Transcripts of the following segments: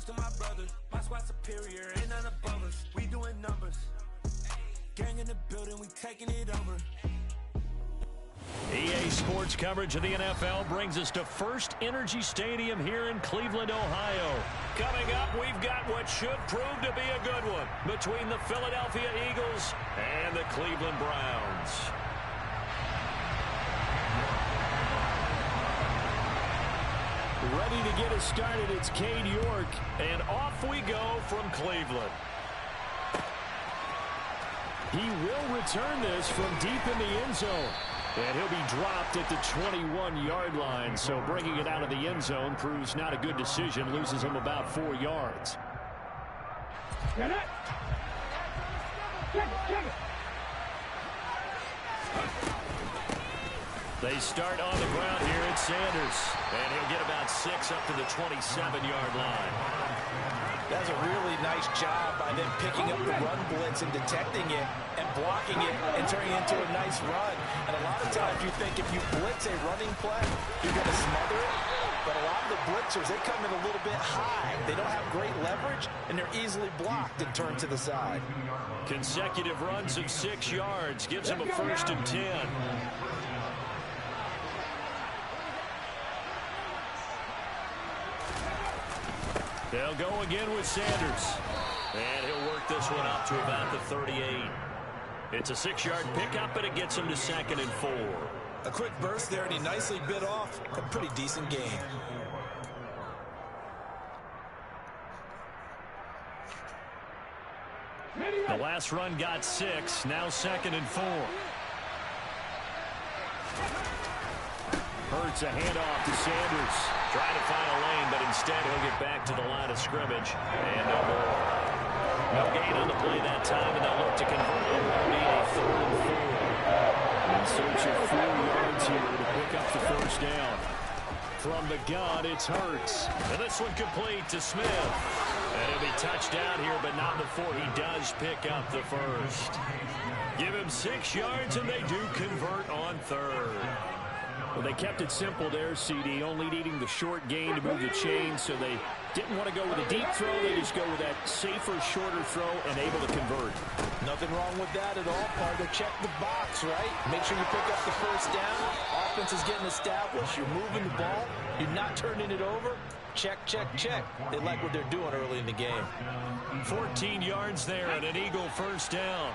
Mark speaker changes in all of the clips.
Speaker 1: salutes to my brothers. My squad superior, ain't none above us. We doing numbers. Gang in the building, we taking it over.
Speaker 2: EA Sports coverage of the NFL brings us to First Energy Stadium here in Cleveland, Ohio. Coming up, we've got what should prove to be a good one between the Philadelphia Eagles and the Cleveland Browns. Ready to get us started, it's Cade York, and off we go from Cleveland. He will return this from deep in the end zone. And he'll be dropped at the 21-yard line, so bringing it out of the end zone proves not a good decision, loses him about 4 yards. They start on the ground here at Sanders, and he'll get about 6 up to the 27-yard line.
Speaker 3: That's a really nice job by them picking up the run blitz and detecting it and blocking it and turning it into a nice run. And a lot of times you think if you blitz a running play, you're going to smother it. But a lot of the blitzers, they come in a little bit high. They don't have great leverage, and they're easily blocked and turned to the side.
Speaker 2: Consecutive runs of 6 yards gives him a 1st and 10. They'll go again with Sanders. And he'll work this one up to about the 38. It's a 6-yard pickup, but it gets him to 2nd and 4.
Speaker 3: A quick burst there, and he nicely bit off a pretty decent gain.
Speaker 2: The last run got 6, now 2nd and 4. Hurts a handoff to Sanders. Trying to find a lane, but instead he'll get back to the line of scrimmage. And no more. No gain on the play that time, and they'll look to convert it. They'll need a 3rd and 4. In search of 4 yards here to pick up the 1st down. From the gun, it's Hurts. And this one complete to Smith. And he'll be touched down here, but not before he does pick up the 1st. Give him 6 yards, and they do convert on 3rd. Well, they kept it simple there, CD, only needing the short gain to move the chains, so they didn't want to go with a deep throw. They just go with that safer, shorter throw and able to convert.
Speaker 3: Nothing wrong with that at all, partner. Check the box, right? Make sure you pick up the 1st down. Offense is getting established. You're moving the ball. You're not turning it over. Check, check, check. They like what they're doing early in the game.
Speaker 2: 14 yards there and an Eagle 1st down.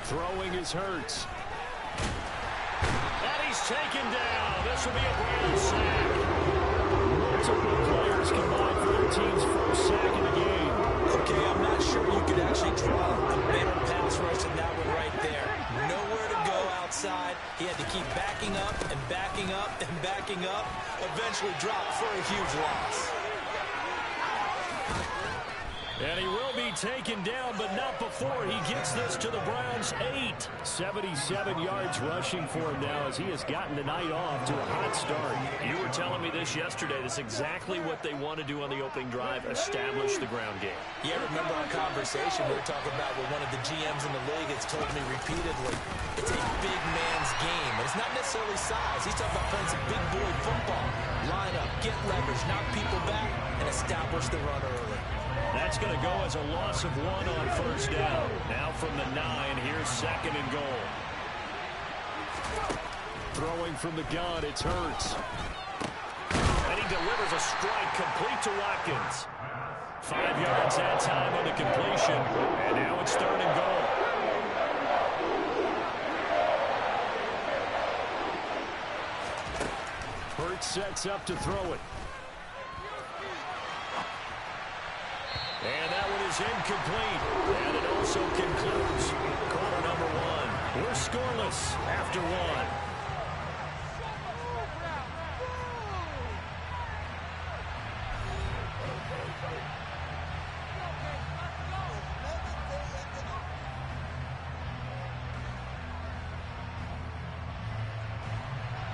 Speaker 2: Throwing is Hurts. And he's taken down. This will be a Brown sack. Multiple players combined for their team's 1st sack in the game.
Speaker 3: Okay, I'm not sure you could actually draw a better pass rush than that one right there. Nowhere to go outside. He had to keep backing up and backing up and backing up. Eventually dropped for a huge loss.
Speaker 2: And he will be taken down, but not before he gets this to the Browns' 8. 77 yards rushing for him now as he has gotten the night off to a hot start. You were telling me this yesterday. That's exactly what they want to do on the opening drive, establish the ground game.
Speaker 3: Yeah, remember our conversation we were talking about with one of the GMs in the league has told me repeatedly, it's a big man's game. And it's not necessarily size. He's talking about playing some big boy football. Line up, get leverage, knock people back, and establish the run early.
Speaker 2: That's going to go as a loss of 1 on 1st down. Now from the 9, here's 2nd and goal. Throwing from the gun, it's Hurts. And he delivers a strike complete to Watkins. 5 yards that time on the completion. And now it's 3rd and goal. Hurts sets up to throw it. And that one is incomplete. And it also concludes quarter number 1. We're scoreless after 1.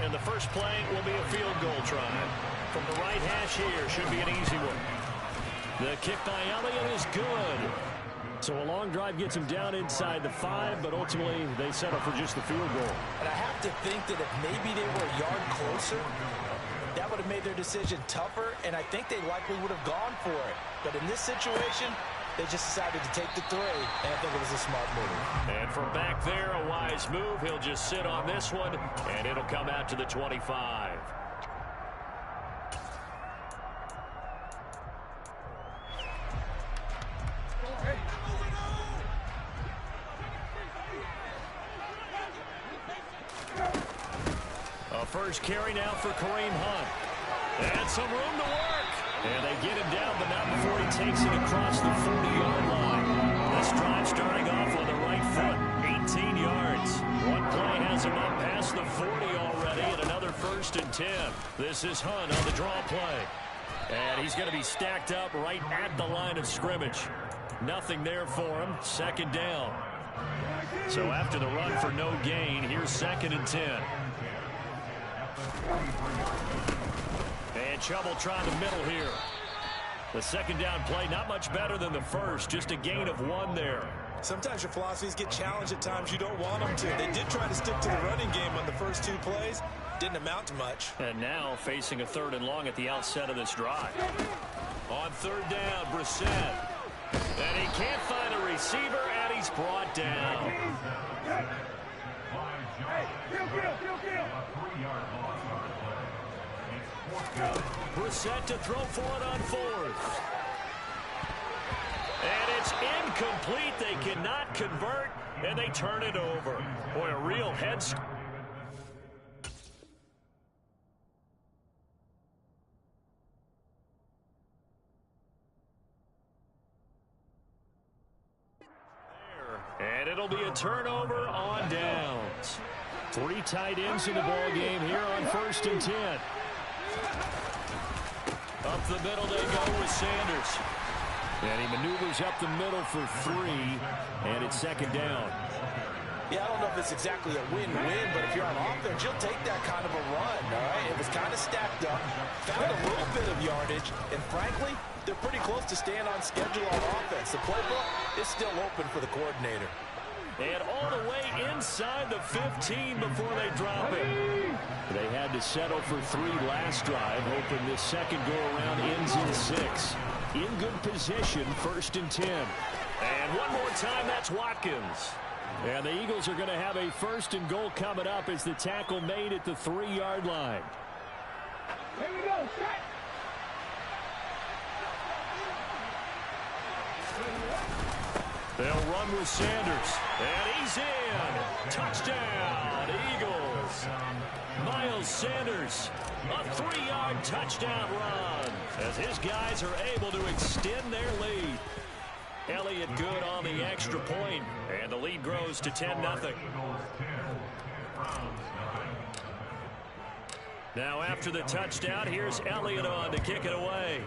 Speaker 2: And the first play will be a field goal try. From the right hash here, should be an easy one. The kick by Elliott is good. So a long drive gets him down inside the 5, but ultimately they settle for just the field goal.
Speaker 3: And I have to think that if maybe they were a yard closer, that would have made their decision tougher, and I think they likely would have gone for it. But in this situation, they just decided to take the 3, and I think it was a smart move.
Speaker 2: And from back there, a wise move. He'll just sit on this one, and it'll come out to the 25. A first carry now for Kareem Hunt. And some room to work. And they get him down, but not before he takes it across the 40-yard line. This drive starting off on the right foot, 18 yards. One play has him up past the 40 already, and another 1st and 10. This is Hunt on the draw play. And he's going to be stacked up right at the line of scrimmage. Nothing there for him. 2nd down. So after the run for no gain, here's 2nd and 10. And trouble trying the middle here. The 2nd down play, not much better than the first. Just a gain of 1 there.
Speaker 3: Sometimes your philosophies get challenged at times you don't want them to. They did try to stick to the running game on the first 2 plays. Didn't amount to much.
Speaker 2: And now facing a 3rd and long at the outset of this drive. On 3rd down, Brissett. And he can't find a receiver, and he's brought down. Brissett to throw for it on 4th. And it's incomplete. They cannot convert, and they turn it over. Boy, a real head scratcher. And it'll be a turnover on downs. 3 tight ends in the ball game here on 1st and 10. Up the middle they go with Sanders. And he maneuvers up the middle for 3, and it's 2nd down.
Speaker 3: Yeah, I don't know if it's exactly a win-win, but if you're on offense, you'll take that kind of a run, all right? It was kind of stacked up, found a little bit of yardage, and frankly, they're pretty close to staying on schedule on offense. The playbook is still open for the coordinator.
Speaker 2: And all the way inside the 15 before they drop it. They had to settle for 3 last drive, hoping this second go-around ends in 6. In good position, 1st and 10. And one more time, that's Watkins. And the Eagles are going to have a 1st and goal coming up as the tackle made at the 3-yard line.
Speaker 4: Here we go, set.
Speaker 2: They'll run with Sanders. And he's in. Touchdown, Eagles. Miles Sanders, a 3-yard touchdown run as his guys are able to extend their lead. Elliott good on the extra point, and the lead grows to 10-0. Now after the touchdown, here's Elliott on to kick it away.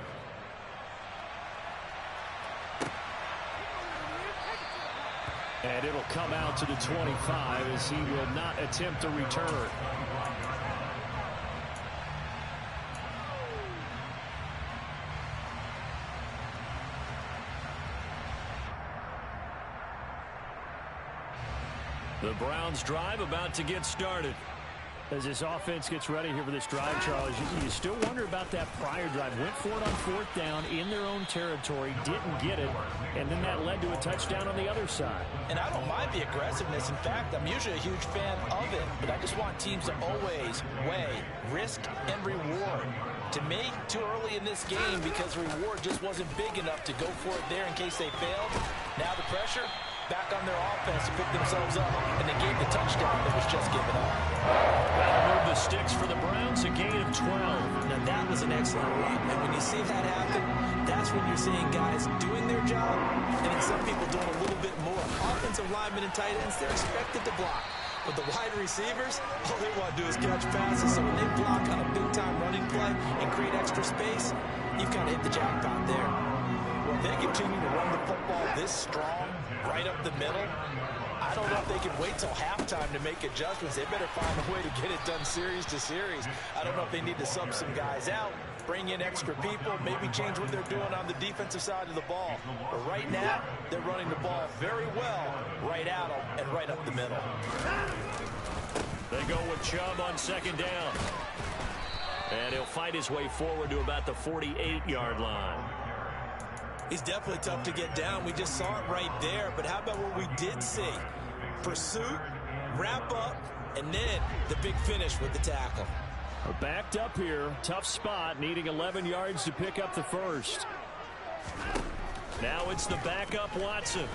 Speaker 2: And it'll come out to the 25 as he will not attempt a return. The Browns drive about to get started. As this offense gets ready here for this drive, Charles, you still wonder about that prior drive. Went for it on 4th down in their own territory, didn't get it, and then that led to a touchdown on the other side.
Speaker 3: And I don't mind the aggressiveness. In fact, I'm usually a huge fan of it, but I just want teams to always weigh risk and reward. To me, too early in this game because reward just wasn't big enough to go for it there in case they failed. Now the pressure back on their offense to pick themselves up, and they gave the touchdown that was just given up.
Speaker 2: That'll move the sticks for the Browns, a gain of 12.
Speaker 3: Now that was an excellent run, and when you see that happen, that's when you're seeing guys doing their job, and then some people doing a little bit more. Offensive linemen and tight ends, they're expected to block. But the wide receivers, all they want to do is catch passes, so when they block on a big-time running play and create extra space, you've kind of hit the jackpot there. Well, if they continue to run the football this strong, right up the middle, I don't know if they can wait till halftime to make adjustments. They better find a way to get it done series to series. I don't know if they need to sub some guys out, bring in extra people, maybe change what they're doing on the defensive side of the ball. But right now, they're running the ball very well right at them and right up the middle.
Speaker 2: They go with Chubb on 2nd down. And he'll fight his way forward to about the 48-yard line.
Speaker 3: He's definitely tough to get down. We just saw it right there. But how about what we did see? Pursuit, wrap up, and then the big finish with the tackle.
Speaker 2: We're backed up here. Tough spot, needing 11 yards to pick up the first. Now it's the backup Watson.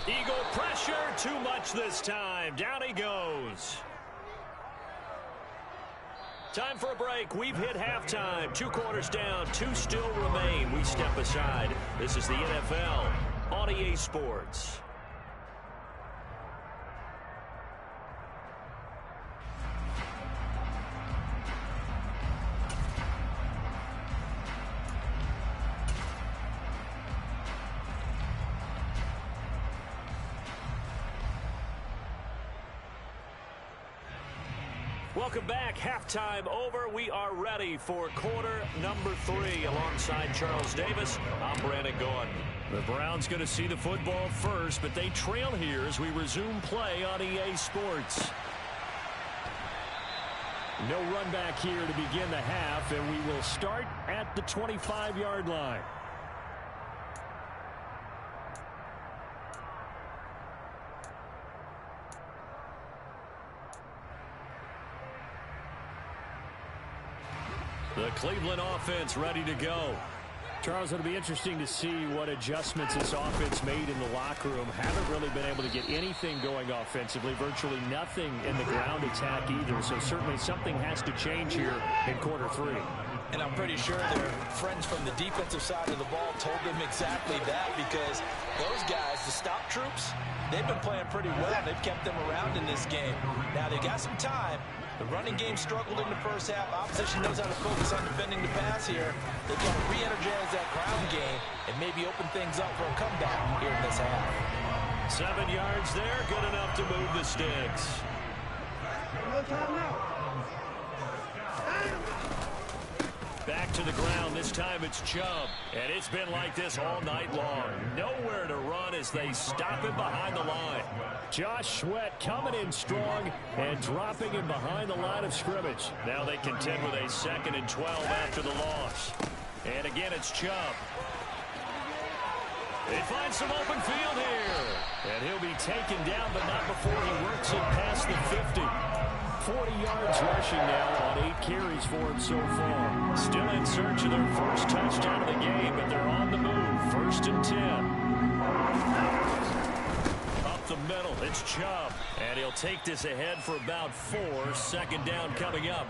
Speaker 2: Eagle pressure, too much this time. Down he goes. Time for a break. We've hit halftime. 2 quarters down, 2 still remain. We step aside. This is the NFL on EA Sports. Welcome back. Halftime over. We are ready for quarter number 3 alongside Charles Davis. I'm Brandon Gaudin. The Browns going to see the football first, but they trail here as we resume play on EA Sports. No run back here to begin the half, and we will start at the 25-yard line. The Cleveland offense ready to go. Charles, it'll be interesting to see what adjustments this offense made in the locker room. Haven't really been able to get anything going offensively. Virtually nothing in the ground attack either. So certainly something has to change here in quarter 3.
Speaker 3: And I'm pretty sure their friends from the defensive side of the ball told them exactly that, because those guys, the stop troops, they've been playing pretty well. They've kept them around in this game. Now they got some time. The running game struggled in the first half. Opposition knows how to focus on defending the pass here. They've got to re-energize that ground game and maybe open things up for a comeback here in this half.
Speaker 2: 7 yards there, good enough to move the sticks. Back to the ground. This time it's Chubb. And it's been like this all night long. Nowhere to run as they stop him behind the line. Josh Sweat coming in strong and dropping him behind the line of scrimmage. Now they contend with a 2nd and 12 after the loss. And again, it's Chubb. They find some open field here. And he'll be taken down, but not before he works it past the 50. 40 yards rushing now on 8 carries for him so far. Still in search of their first touchdown of the game, but they're on the move. 1st and 10. Up the middle, it's Chubb. And he'll take this ahead for about 4. 2nd down coming up.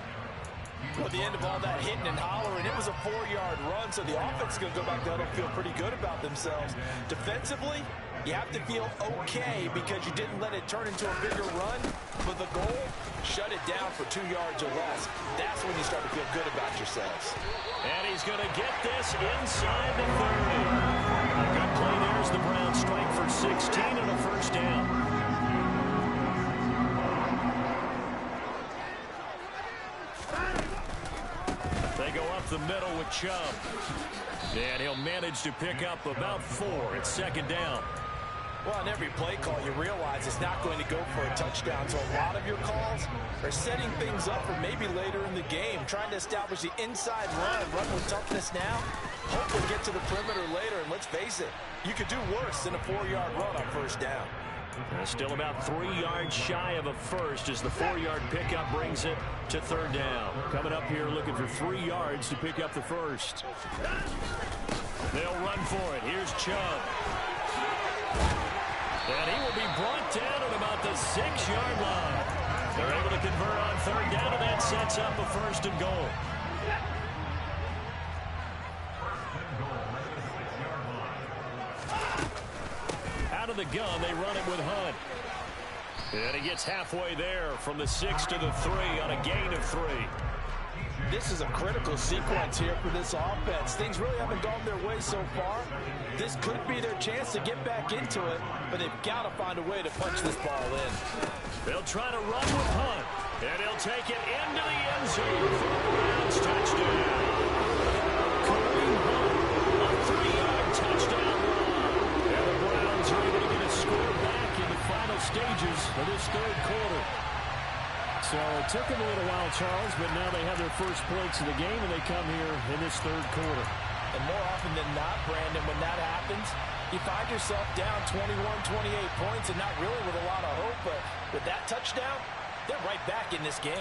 Speaker 3: Well, at the end of all that hitting and hollering, it was a 4-yard run, so the offense is going to go back down and feel pretty good about themselves. Defensively, you have to feel okay because you didn't let it turn into a bigger run. But the goal, shut it down for 2 yards or less. That's when you start to feel good about yourselves.
Speaker 2: And he's going to get this inside the 30. A good play there as the Browns strike for 16 and a 1st down. They go up the middle with Chubb. And he'll manage to pick up about 4. It's 2nd down.
Speaker 3: Well, on every play call, you realize it's not going to go for a touchdown. So a lot of your calls are setting things up for maybe later in the game, trying to establish the inside run with toughness now. Hopefully get to the perimeter later, and let's face it, you could do worse than a 4-yard run on 1st down.
Speaker 2: Still about 3 yards shy of a first as the 4-yard pickup brings it to 3rd down. Coming up here looking for 3 yards to pick up the first. They'll run for it. Here's Chubb. And he will be brought down at about the 6-yard line. They're able to convert on 3rd down, and that sets up a 1st and goal. Out of the gun, they run it with Hunt. And he gets halfway there from the 6 to the 3 on a gain of 3.
Speaker 3: This is a critical sequence here for this offense. Things really haven't gone their way so far. This could be their chance to get back into it, but they've got to find a way to punch this ball in.
Speaker 2: They'll try to run with Hunt, and he'll take it into the end zone for the Browns touchdown. Kareem Hunt, a 3-yard touchdown run. And the Browns are able to get a score back in the final stages of this 3rd quarter. So it took them a little while, Charles, but now they have their first points of the game, and they come here in this third quarter.
Speaker 3: And more often than not, Brandon, when that happens, you find yourself down 21, 28 points, and not really with a lot of hope, but with that touchdown, they're right back in this game.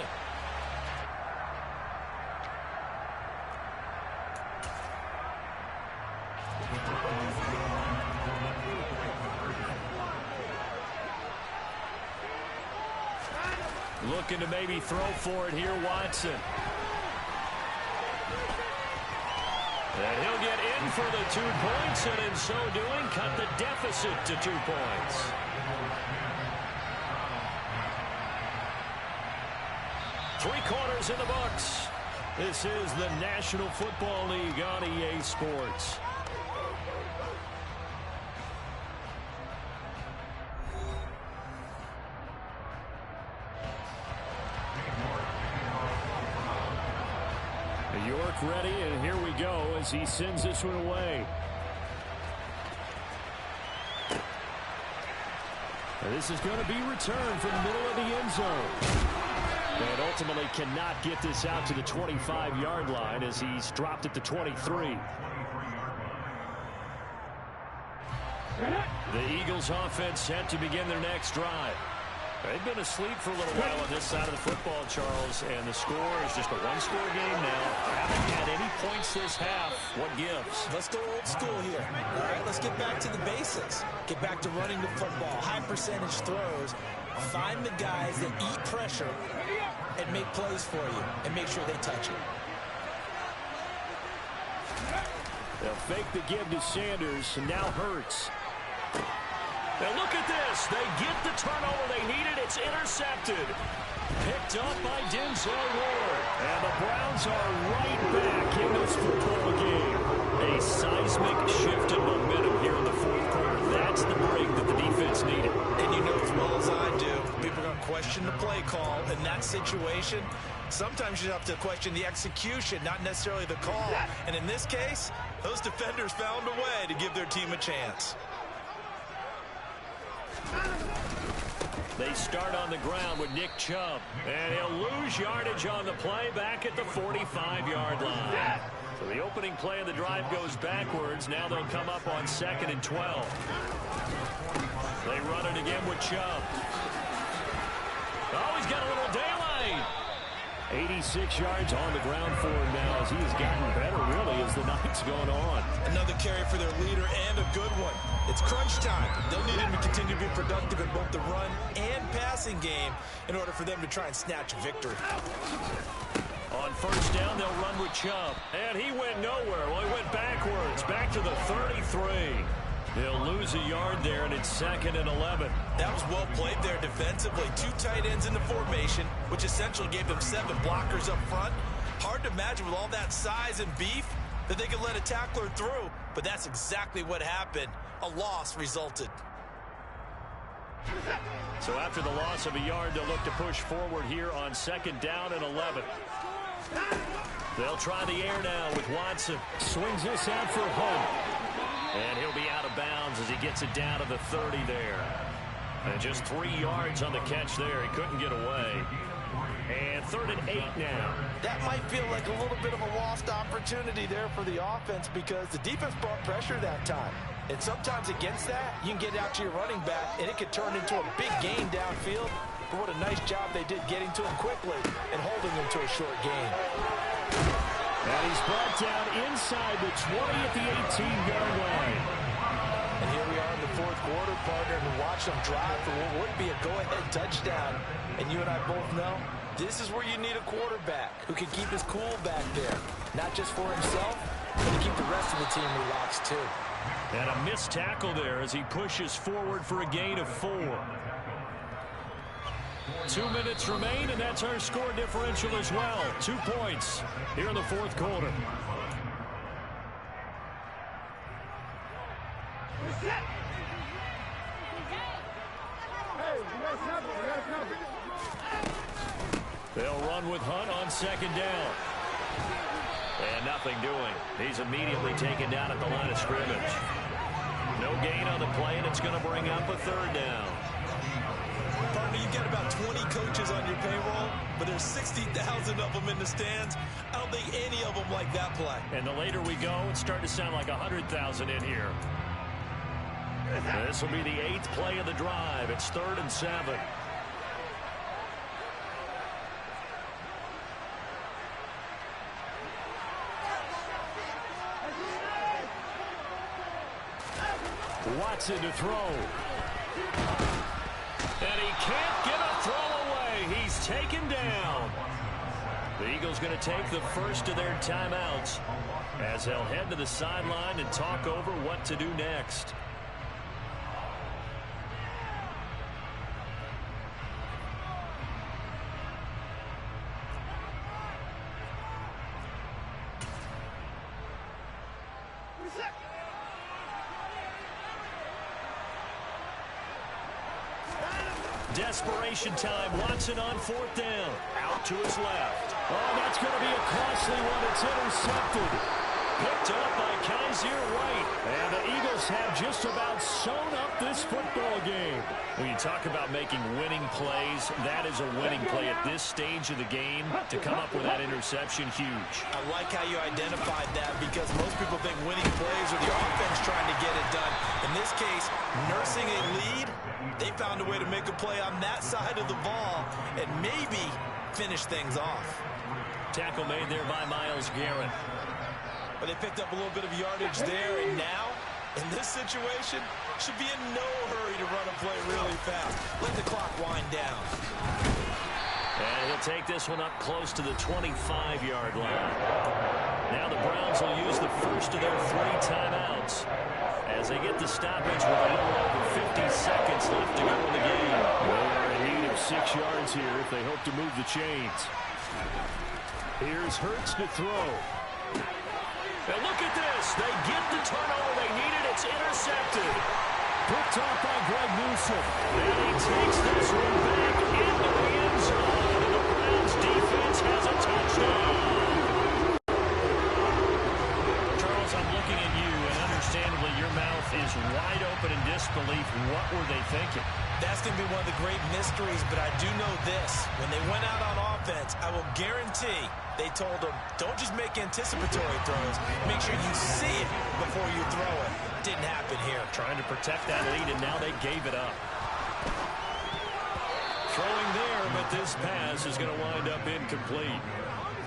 Speaker 2: Looking to maybe throw for it here, Watson. And he'll get in for the 2 points, and in so doing, cut the deficit to 2 points. Three quarters in the books. This is the National Football League on EA Sports. York ready, and here we go as he sends this one away. And this is going to be returned from the middle of the end zone. And ultimately cannot get this out to the 25-yard line as he's dropped at the 23. The Eagles offense set to begin their next drive. They've been asleep for a little while on this side of the football, Charles, and the score is just a one-score game now. Haven't had any points this half. What gives?
Speaker 3: Let's go old school here. All right, let's get back to the basics. Get back to running the football, high percentage throws. Find the guys that eat pressure and make plays for you and make sure they touch it.
Speaker 2: They'll fake the give to Sanders, and now Hurts. And look at this. They get the turnover they needed. It's intercepted. Picked up by Denzel Ward. And the Browns are right back in this football game. A seismic shift in momentum here in the fourth quarter. That's the break that the defense needed.
Speaker 3: And you know as well as I do, people are going to question the play call in that situation. Sometimes you have to question the execution, not necessarily the call. And in this case, those defenders found a way to give their team a chance.
Speaker 2: They start on the ground with Nick Chubb. And he'll lose yardage on the play back at the 45-yard line. So the opening play of the drive goes backwards. Now they'll come up on 2nd and 12. They run it again with Chubb. Oh, he's got a little daylight. 86 yards on the ground for him now as he has gotten better, really, as the night's going on.
Speaker 3: Another carry for their leader and a good one. It's crunch time. They'll need him to continue to be productive in both the run and passing game in order for them to try and snatch a victory.
Speaker 2: On first down, they'll run with Chubb. And he went nowhere. Well, he went backwards, back to the 33. They'll lose a yard there, and it's 2nd and 11.
Speaker 3: That was well played there defensively. 2 tight ends in the formation, which essentially gave them 7 blockers up front. Hard to imagine with all that size and beef that they could let a tackler through, but that's exactly what happened. A loss resulted.
Speaker 2: So after the loss of a yard, they'll look to push forward here on 2nd down and 11. They'll try the air now with Watson. Swings this out for Hunt. And he'll be out of bounds as he gets it down to the 30 there. And just 3 yards on the catch there. He couldn't get away. And 3rd and 8 now.
Speaker 3: That might feel like a little bit of a lost opportunity there for the offense because the defense brought pressure that time. And sometimes against that, you can get out to your running back, and it could turn into a big gain downfield. But what a nice job they did getting to him quickly and holding him to a short gain.
Speaker 2: And he's brought down inside the 20 at the 18-yard line.
Speaker 3: And here we are in the fourth quarter, partner, and watch them drive for what would be a go-ahead touchdown. And you and I both know this is where you need a quarterback who can keep his cool back there. Not just for himself, but to keep the rest of the team relaxed too.
Speaker 2: And a missed tackle there as he pushes forward for a gain of 4. 2 minutes remain, and that's our score differential as well. 2 points here in the fourth quarter. They'll run with Hunt on 2nd down. And nothing doing. He's immediately taken down at the line of scrimmage. No gain on the play, and it's going to bring up a 3rd down.
Speaker 3: Partner, you you've got about 20 coaches on your payroll, but there's 60,000 of them in the stands. I don't think any of them like that play.
Speaker 2: And the later we go, it's starting to sound like 100,000 in here. This will be the 8th play of the drive. It's 3rd and 7. Watson to throw. And he can't get a throw away. He's taken down. The Eagles going to take the first of their timeouts as they'll head to the sideline and talk over what to do next. Desperation time. Watson on 4th down. Out to his left. Oh, that's going to be a costly one. It's intercepted. Picked up by Kaiser White. And the Eagles have just about sewn up this football game. When you talk about making winning plays, that is a winning play at this stage of the game. To come up with that interception, huge.
Speaker 3: I like how you identified that because most people think winning plays are the offense trying to get it done. In this case, nursing a lead, they found a way to make a play on that side of the ball and maybe finish things off.
Speaker 2: Tackle made there by Myles Garrett.
Speaker 3: But they picked up a little bit of yardage there, and now, in this situation, should be in no hurry to run a play really fast. Let the clock wind down.
Speaker 2: And he'll take this one up close to the 25-yard line. Now the Browns will use the first of their 3 timeouts as they get the stoppage with a little over 50 seconds left to go in the game.
Speaker 5: Well, they're in need of 6 yards here if they hope to move the chains. Here's Hurts to throw.
Speaker 2: And look at this. They get the turnover they needed. It's intercepted.
Speaker 5: Picked off by Greg Newsome.
Speaker 2: And he takes this one back into the end zone. And the Browns defense has a touchdown. Charles, I'm looking at you, and understandably your mouth is wide open in disbelief. What were they thinking?
Speaker 3: That's going to be one of the great mysteries, but I do know this. When they went out on offense, I will guarantee they told them, don't just make anticipatory throws. Make sure you see it before you throw it. Didn't happen here.
Speaker 2: Trying to protect that lead, and now they gave it up. Throwing there, but this pass is going to wind up incomplete.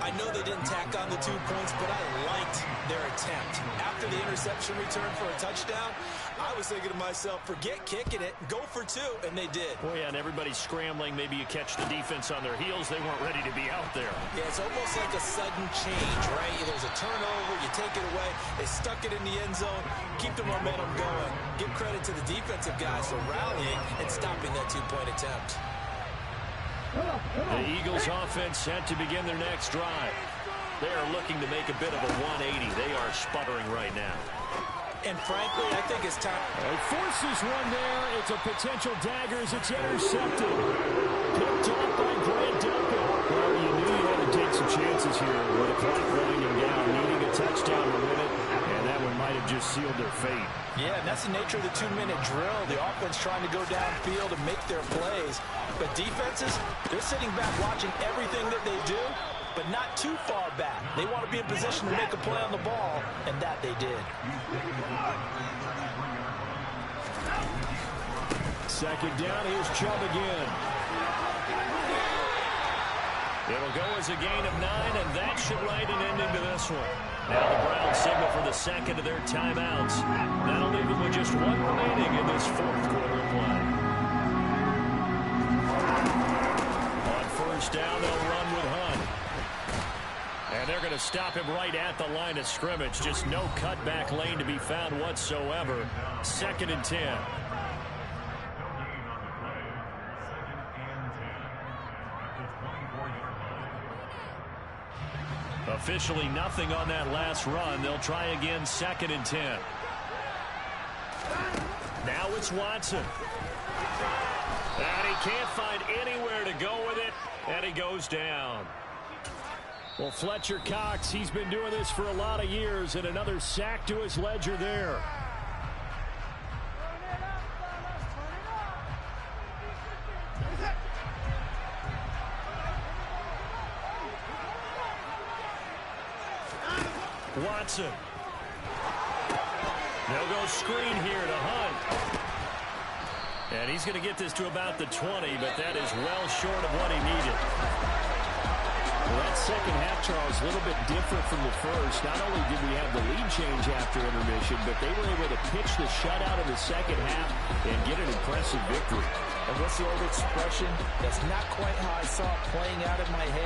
Speaker 3: I know they didn't tack on the 2 points, but I liked their attempt. After the interception return for a touchdown, I was thinking to myself, forget kicking it, go for 2, and they did.
Speaker 2: Well, yeah, and everybody's scrambling. Maybe you catch the defense on their heels. They weren't ready to be out there.
Speaker 3: Yeah, it's almost like a sudden change, right? There's a turnover, you take it away, they stuck it in the end zone, keep the momentum going. Give credit to the defensive guys for rallying and stopping that 2-point attempt.
Speaker 2: The Eagles offense set to begin their next drive. They are looking to make a bit of a 180. They are sputtering right now.
Speaker 3: And frankly, I think it's time.
Speaker 5: He forces one there. It's a potential dagger as it's intercepted. Picked off by Grant Duncan. Well, you knew you had to take some chances here with the clock running them down, needing a touchdown to win it, and that one might have just sealed their fate.
Speaker 3: Yeah, and that's the nature of the 2-minute drill. The offense trying to go downfield and make their plays. But defenses, they're sitting back watching everything that they do, but not too far back. They want to be in position to make a play on the ball, and that they did.
Speaker 5: Second down, here's Chubb again.
Speaker 2: It'll go as a gain of 9, and that should write an ending to this one. Now the Browns signal for the second of their timeouts. That'll leave them with just 1 remaining in this 4th quarter of play. On 1st down, they'll run with Hunt. And they're going to stop him right at the line of scrimmage. Just no cutback lane to be found whatsoever. 2nd and 10. Officially nothing on that last run. They'll try again, 2nd and 10. Now it's Watson. And he can't find anywhere to go with it, and he goes down.
Speaker 5: Well, Fletcher Cox, he's been doing this for a lot of years, and another sack to his ledger there. Watson. They'll go screen here to Hunt. And he's going to get this to about the 20, but that is well short of what he needed. Well, that second half, Charles, a little bit different from the first. Not only did we have the lead change after intermission, but they were able to pitch the shutout in the second half and get an impressive victory.
Speaker 3: And what's the old expression? That's not quite how I saw it playing out in my head.